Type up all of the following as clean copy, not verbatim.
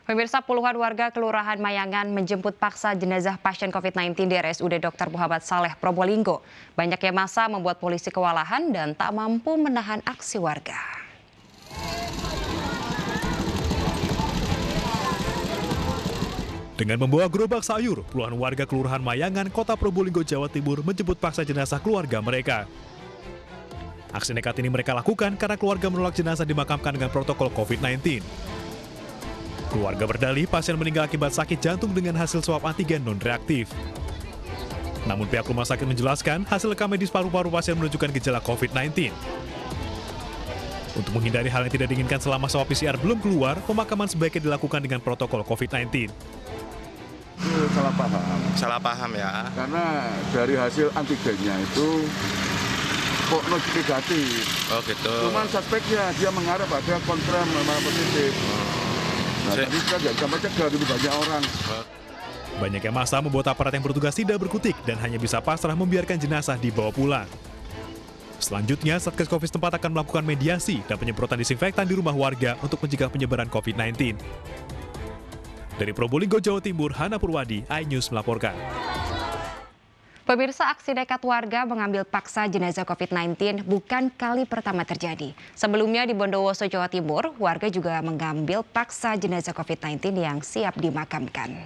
Pemirsa, puluhan warga Kelurahan Mayangan menjemput paksa jenazah pasien COVID-19 di RSUD Dr. Muhammad Saleh, Probolinggo. Banyaknya massa membuat polisi kewalahan dan tak mampu menahan aksi warga. Dengan membawa gerobak sayur, puluhan warga Kelurahan Mayangan, Kota Probolinggo, Jawa Timur menjemput paksa jenazah keluarga mereka. Aksi nekat ini mereka lakukan karena keluarga menolak jenazah dimakamkan dengan protokol COVID-19. Keluarga berdalih pasien meninggal akibat sakit jantung dengan hasil swab antigen non-reaktif. Namun pihak rumah sakit menjelaskan hasil rekam medis paru-paru pasien menunjukkan gejala COVID-19. Untuk menghindari hal yang tidak diinginkan selama swab PCR belum keluar, pemakaman sebaiknya dilakukan dengan protokol COVID-19. Itu salah paham. Salah paham ya. Karena dari hasil antigennya itu kok negatif. Oh gitu. Cuman suspeknya dia mengarah pada konfirm positif. Nah, tadi kita nggak bisa mencegah gitu banyak orang. Banyaknya massa membuat aparat yang bertugas tidak berkutik dan hanya bisa pasrah membiarkan jenazah dibawa pulang. Selanjutnya, Satgas Covid setempat akan melakukan mediasi dan penyemprotan disinfektan di rumah warga untuk mencegah penyebaran COVID-19. Dari Probolinggo, Jawa Timur, Hana Purwadi, iNews melaporkan. Pemirsa, aksi nekat warga mengambil paksa jenazah COVID-19 bukan kali pertama terjadi. Sebelumnya di Bondowoso, Jawa Timur, warga juga mengambil paksa jenazah COVID-19 yang siap dimakamkan.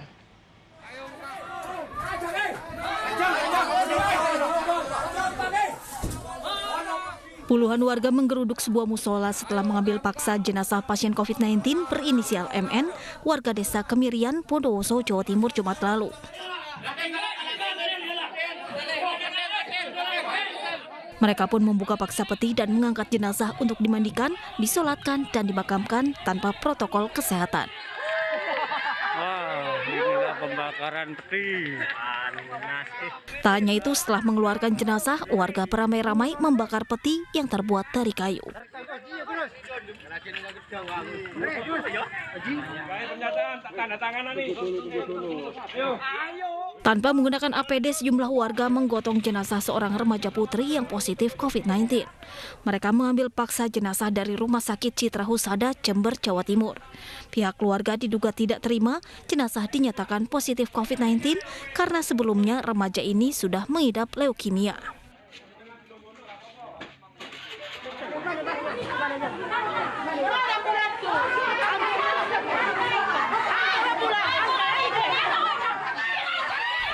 Puluhan warga menggeruduk sebuah musola setelah mengambil paksa jenazah pasien COVID-19 berinisial MN, warga desa Kemirian, Bondowoso, Jawa Timur, Jumat lalu. Mereka pun membuka paksa peti dan mengangkat jenazah untuk dimandikan, disolatkan, dan dimakamkan tanpa protokol kesehatan. Pembakaran peti. Tak hanya itu, setelah mengeluarkan jenazah, warga beramai-ramai membakar peti yang terbuat dari kayu. Tanpa menggunakan APD, sejumlah warga menggotong jenazah seorang remaja putri yang positif COVID-19. Mereka mengambil paksa jenazah dari Rumah Sakit Citra Husada, Jember, Jawa Timur. Pihak keluarga diduga tidak terima jenazah dinyatakan positif COVID-19 karena sebelumnya remaja ini sudah mengidap leukemia.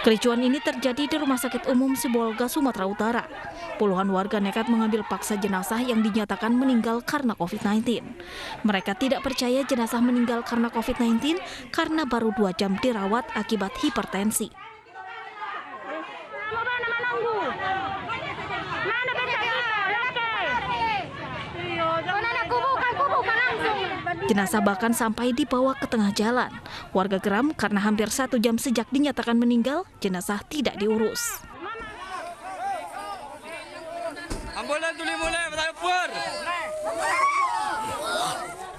Kericuan ini terjadi di Rumah Sakit Umum Sibolga, Sumatera Utara. Puluhan warga nekat mengambil paksa jenazah yang dinyatakan meninggal karena COVID-19. Mereka tidak percaya jenazah meninggal karena COVID-19 karena baru 2 jam dirawat akibat hipertensi. Jenazah bahkan sampai dibawa ke tengah jalan. Warga geram karena hampir 1 jam sejak dinyatakan meninggal, jenazah tidak diurus.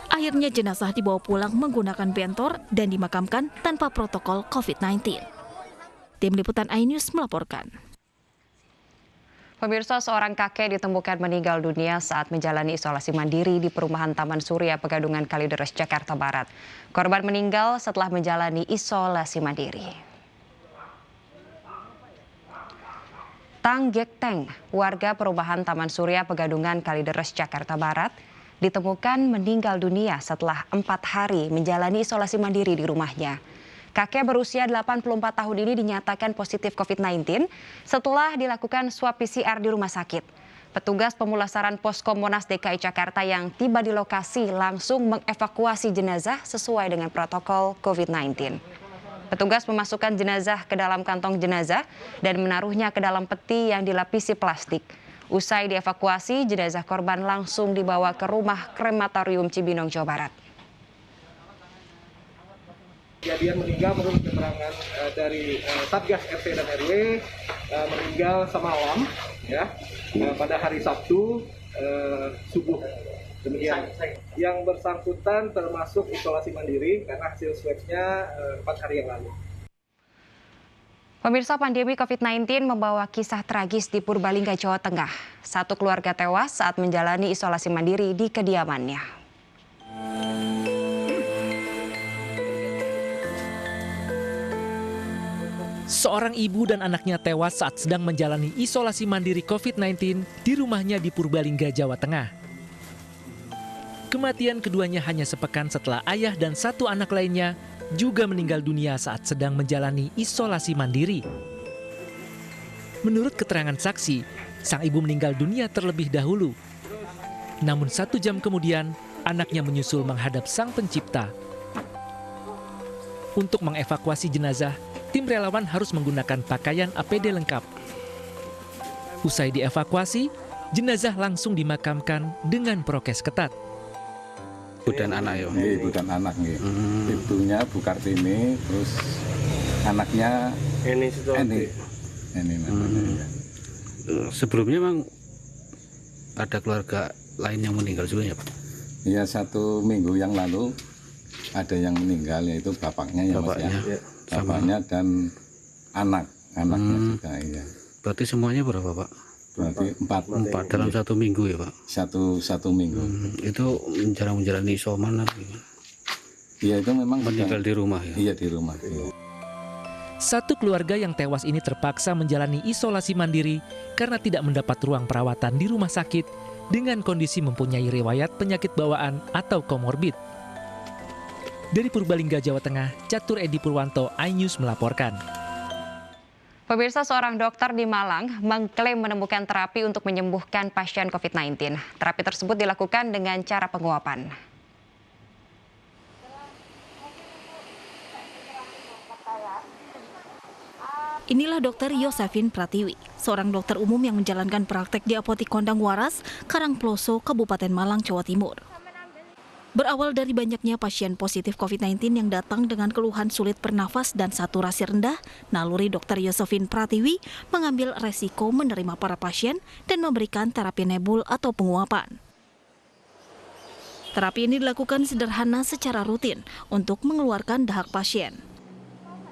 Akhirnya jenazah dibawa pulang menggunakan bentor dan dimakamkan tanpa protokol COVID-19. Tim Liputan iNews melaporkan. Pemirsa, seorang kakek ditemukan meninggal dunia saat menjalani isolasi mandiri di perumahan Taman Surya, Pegadungan, Kalideres, Jakarta Barat. Korban meninggal setelah menjalani isolasi mandiri. Tang Gek Teng, warga perumahan Taman Surya, Pegadungan, Kalideres, Jakarta Barat, ditemukan meninggal dunia setelah 4 hari menjalani isolasi mandiri di rumahnya. Kakek berusia 84 tahun ini dinyatakan positif COVID-19 setelah dilakukan swab PCR di rumah sakit. Petugas pemulasaran Posko Monas DKI Jakarta yang tiba di lokasi langsung mengevakuasi jenazah sesuai dengan protokol COVID-19. Petugas memasukkan jenazah ke dalam kantong jenazah dan menaruhnya ke dalam peti yang dilapisi plastik. Usai dievakuasi, jenazah korban langsung dibawa ke rumah krematorium Cibinong, Jawa Barat. Kejadian meninggal menurut keterangan dari Satgas RT dan RW meninggal semalam ya pada hari Sabtu subuh. Demikian. Yang bersangkutan termasuk isolasi mandiri karena hasil swabnya 4 hari yang lalu. Pemirsa, pandemi COVID-19 membawa kisah tragis di Purbalingga, Jawa Tengah. Satu keluarga tewas saat menjalani isolasi mandiri di kediamannya. Seorang ibu dan anaknya tewas saat sedang menjalani isolasi mandiri COVID-19 di rumahnya di Purbalingga, Jawa Tengah. Kematian keduanya hanya sepekan setelah ayah dan satu anak lainnya juga meninggal dunia saat sedang menjalani isolasi mandiri. Menurut keterangan saksi, sang ibu meninggal dunia terlebih dahulu. Namun 1 jam kemudian, anaknya menyusul menghadap Sang Pencipta. Untuk mengevakuasi jenazah, tim relawan harus menggunakan pakaian APD lengkap. Usai dievakuasi, jenazah langsung dimakamkan dengan prokes ketat. Ibu dan anak ya? Ibu dan anak. Ibunya Bu Kartini, terus anaknya Eni. Eni namanya. Sebelumnya memang ada keluarga lain yang meninggal juga ya Pak? Iya, 1 minggu yang lalu ada yang meninggal, yaitu bapaknya ya Mas ya. Bapaknya dan anaknya juga ya. Berarti semuanya berapa Pak? Berarti 4 dalam 1 minggu ya Pak? Satu minggu. Itu menjalani isoman atau gimana? Iya, itu memang meninggal di rumah ya? Iya, di rumah. Iya. Satu keluarga yang tewas ini terpaksa menjalani isolasi mandiri karena tidak mendapat ruang perawatan di rumah sakit dengan kondisi mempunyai riwayat penyakit bawaan atau komorbid. Dari Purbalingga, Jawa Tengah, Catur Edi Purwanto, iNews melaporkan. Pemirsa, seorang dokter di Malang mengklaim menemukan terapi untuk menyembuhkan pasien COVID-19. Terapi tersebut dilakukan dengan cara penguapan. Inilah Dr. Yosefin Pratiwi, seorang dokter umum yang menjalankan praktek di Apotik Kondang Waras, Karangploso, Kabupaten Malang, Jawa Timur. Berawal dari banyaknya pasien positif COVID-19 yang datang dengan keluhan sulit bernafas dan saturasi rendah, naluri Dr. Yosefin Pratiwi mengambil resiko menerima para pasien dan memberikan terapi nebul atau penguapan. Terapi ini dilakukan sederhana secara rutin untuk mengeluarkan dahak pasien.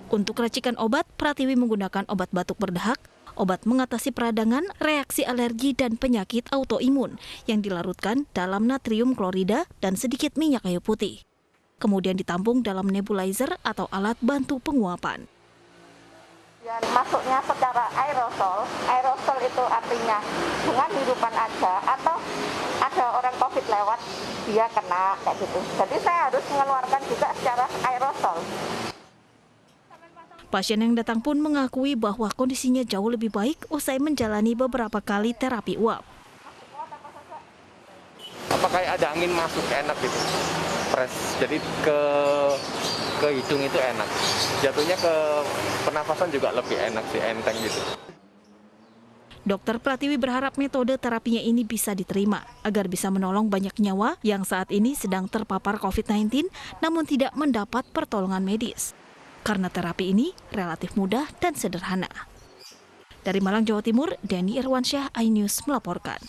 Untuk racikan obat, Pratiwi menggunakan obat batuk berdahak, obat mengatasi peradangan, reaksi alergi, dan penyakit autoimun yang dilarutkan dalam natrium klorida dan sedikit minyak kayu putih. Kemudian ditampung dalam nebulizer atau alat bantu penguapan. Masuknya secara aerosol. Aerosol itu artinya dengan hirupan aja atau ada orang COVID lewat, dia kena kayak gitu. Jadi saya harus mengeluarkan juga secara aerosol. Pasien yang datang pun mengakui bahwa kondisinya jauh lebih baik usai menjalani beberapa kali terapi uap. Apakah ada angin masuk enak gitu, fresh. Jadi ke hidung itu enak. Jatuhnya ke pernafasan juga lebih enak sih, enteng gitu. Dokter Pratiwi berharap metode terapinya ini bisa diterima agar bisa menolong banyak nyawa yang saat ini sedang terpapar COVID-19 namun tidak mendapat pertolongan medis. Karena terapi ini relatif mudah dan sederhana. Dari Malang, Jawa Timur, Denny Irwansyah, iNews melaporkan.